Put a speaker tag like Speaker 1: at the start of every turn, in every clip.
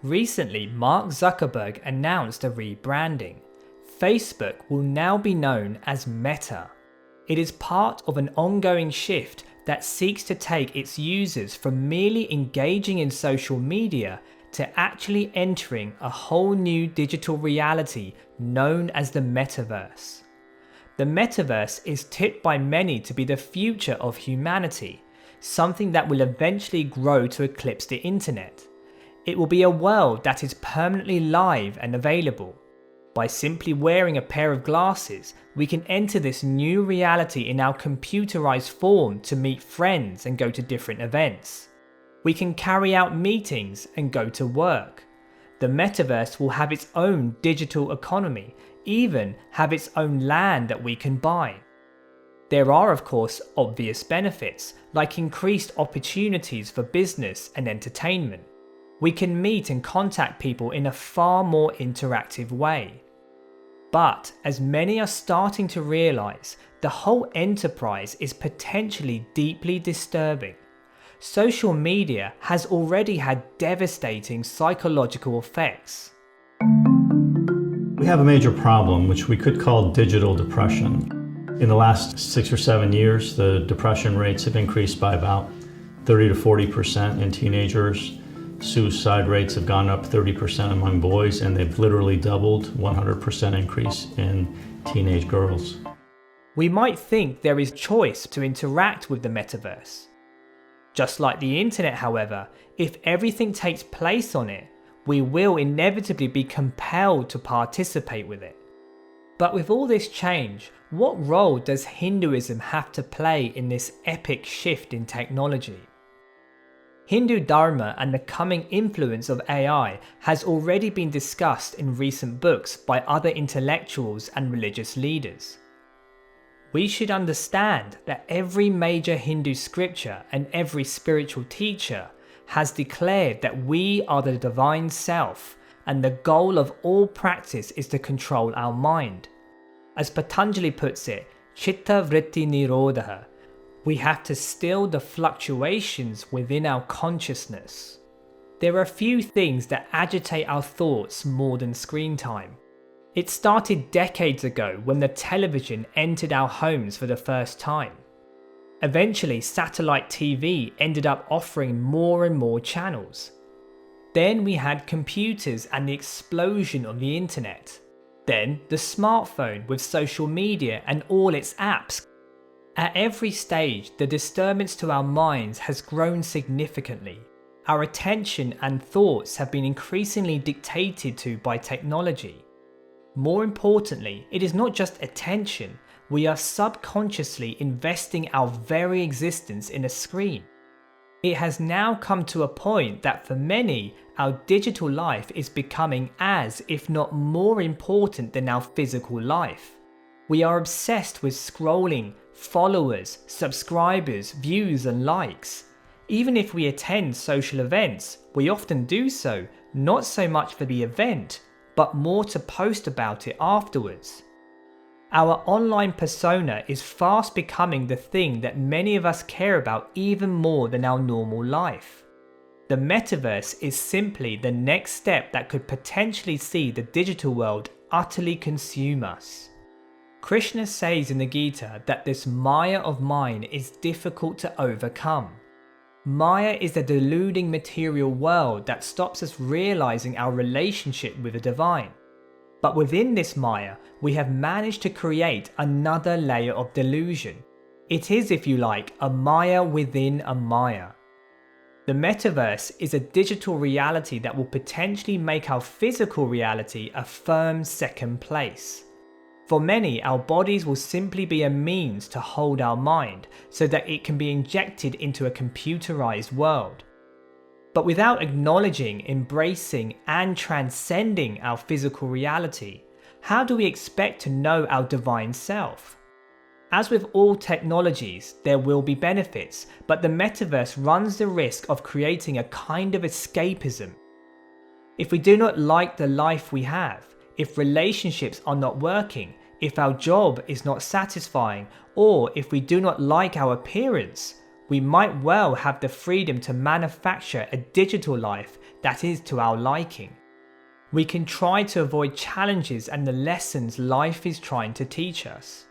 Speaker 1: Recently, Mark Zuckerberg announced a rebranding. Facebook will now be known as Meta. It is part of an ongoing shift that seeks to take its users from merely engaging in social media to actually entering a whole new digital reality known as the Metaverse. The Metaverse is tipped by many to be the future of humanity, something that will eventually grow to eclipse the internet. It will be a world that is permanently live and available. By simply wearing a pair of glasses, we can enter this new reality in our computerized form to meet friends and go to different events. We can carry out meetings and go to work. The Metaverse will have its own digital economy, even have its own land that we can buy. There are, of course, obvious benefits, like increased opportunities for business and entertainment. We can meet and contact people in a far more interactive way. But as many are starting to realize, the whole enterprise is potentially deeply disturbing. Social media has already had devastating psychological effects.
Speaker 2: We have a major problem, which we could call digital depression. In the last 6 or 7 years, the depression rates have increased by about 30 to 40% in teenagers. Suicide rates have gone up 30% among boys, and they've literally doubled, 100% increase in teenage girls.
Speaker 1: We might think there is choice to interact with the Metaverse. Just like the internet, however, if everything takes place on it, we will inevitably be compelled to participate with it. But with all this change, what role does Hinduism have to play in this epic shift in technology? Hindu Dharma and the coming influence of AI has already been discussed in recent books by other intellectuals and religious leaders. We should understand that every major Hindu scripture and every spiritual teacher has declared that we are the divine self, and the goal of all practice is to control our mind. As Patanjali puts it, Chitta Vritti Nirodha. We have to still the fluctuations within our consciousness. There are few things that agitate our thoughts more than screen time. It started decades ago when the television entered our homes for the first time. Eventually, satellite TV ended up offering more and more channels. Then we had computers and the explosion of the internet. Then the smartphone with social media and all its apps. At every stage, the disturbance to our minds has grown significantly. Our attention and thoughts have been increasingly dictated to by technology. More importantly, it is not just attention, we are subconsciously investing our very existence in a screen. It has now come to a point that for many, our digital life is becoming as, if not more important than our physical life. We are obsessed with scrolling, followers, subscribers, views and likes. Even if we attend social events, we often do so, not so much for the event, but more to post about it afterwards. Our online persona is fast becoming the thing that many of us care about even more than our normal life. The Metaverse is simply the next step that could potentially see the digital world utterly consume us. Krishna says in the Gita that this Maya of mine is difficult to overcome. Maya is the deluding material world that stops us realizing our relationship with the divine. But within this Maya, we have managed to create another layer of delusion. It is, if you like, a Maya within a Maya. The Metaverse is a digital reality that will potentially make our physical reality a firm second place. For many, our bodies will simply be a means to hold our mind so that it can be injected into a computerized world. But without acknowledging, embracing, and transcending our physical reality, how do we expect to know our divine self? As with all technologies, there will be benefits, but the Metaverse runs the risk of creating a kind of escapism. If we do not like the life we have, if relationships are not working, if our job is not satisfying, or if we do not like our appearance, we might well have the freedom to manufacture a digital life that is to our liking. We can try to avoid challenges and the lessons life is trying to teach us.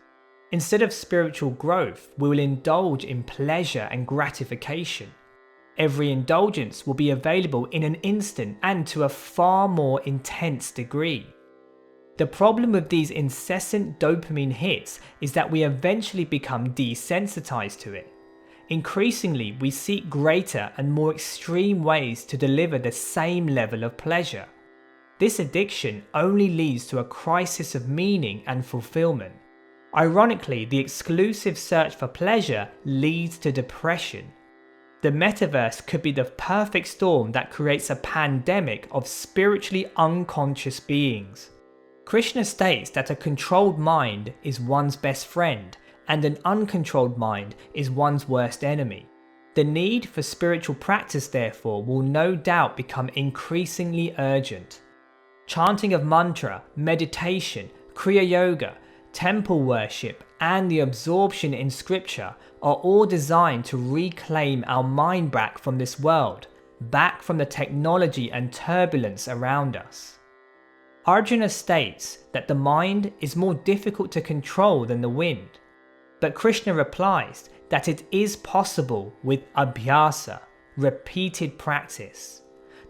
Speaker 1: Instead of spiritual growth, we will indulge in pleasure and gratification. Every indulgence will be available in an instant and to a far more intense degree. The problem with these incessant dopamine hits is that we eventually become desensitized to it. Increasingly, we seek greater and more extreme ways to deliver the same level of pleasure. This addiction only leads to a crisis of meaning and fulfillment. Ironically, the exclusive search for pleasure leads to depression. The metaverse could be the perfect storm that creates a pandemic of spiritually unconscious beings. Krishna states that a controlled mind is one's best friend, and an uncontrolled mind is one's worst enemy. The need for spiritual practice, therefore, will no doubt become increasingly urgent. Chanting of mantra, meditation, Kriya Yoga, temple worship, and the absorption in scripture are all designed to reclaim our mind back from this world, back from the technology and turbulence around us. Arjuna states that the mind is more difficult to control than the wind, but Krishna replies that it is possible with abhyasa, repeated practice.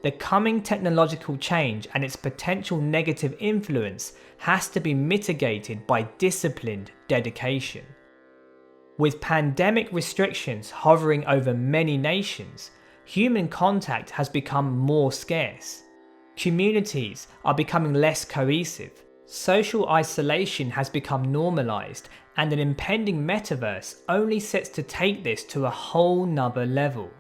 Speaker 1: The coming technological change and its potential negative influence has to be mitigated by disciplined dedication. With pandemic restrictions hovering over many nations, human contact has become more scarce. Communities are becoming less cohesive. Social isolation has become normalized, and an impending metaverse only sets to take this to a whole nother level.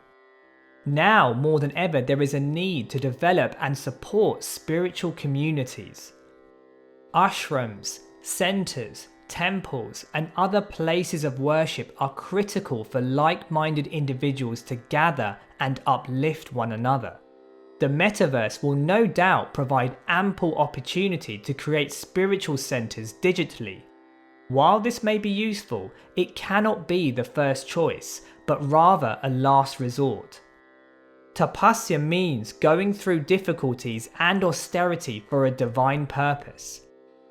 Speaker 1: Now more than ever, there is a need to develop and support spiritual communities. Ashrams, centers, temples, and other places of worship are critical for like-minded individuals to gather and uplift one another. The metaverse will no doubt provide ample opportunity to create spiritual centers digitally. While this may be useful, it cannot be the first choice, but rather a last resort. Tapasya means going through difficulties and austerity for a divine purpose.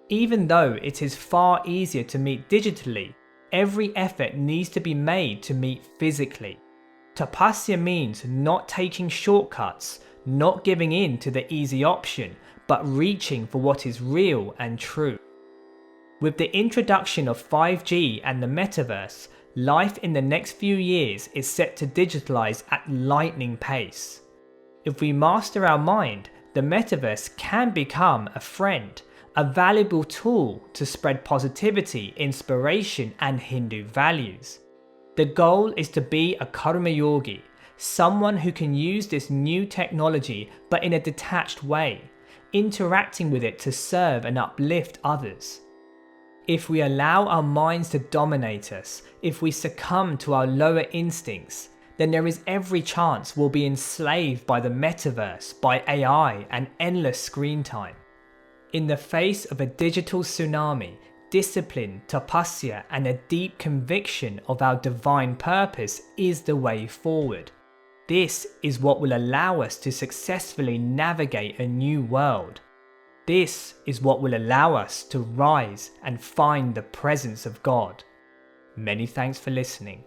Speaker 1: Even though it is far easier to meet digitally, every effort needs to be made to meet physically. Tapasya means not taking shortcuts, not giving in to the easy option, but reaching for what is real and true. With the introduction of 5G and the metaverse, life in the next few years is set to digitalize at lightning pace. If we master our mind, the metaverse can become a friend, a valuable tool to spread positivity, inspiration, and Hindu values. The goal is to be a karma yogi, someone who can use this new technology but in a detached way, interacting with it to serve and uplift others. If we allow our minds to dominate us, if we succumb to our lower instincts, then there is every chance we'll be enslaved by the metaverse, by AI, and endless screen time. In the face of a digital tsunami, discipline, tapasya, and a deep conviction of our divine purpose is the way forward. This is what will allow us to successfully navigate a new world. This is what will allow us to rise and find the presence of God. Many thanks for listening.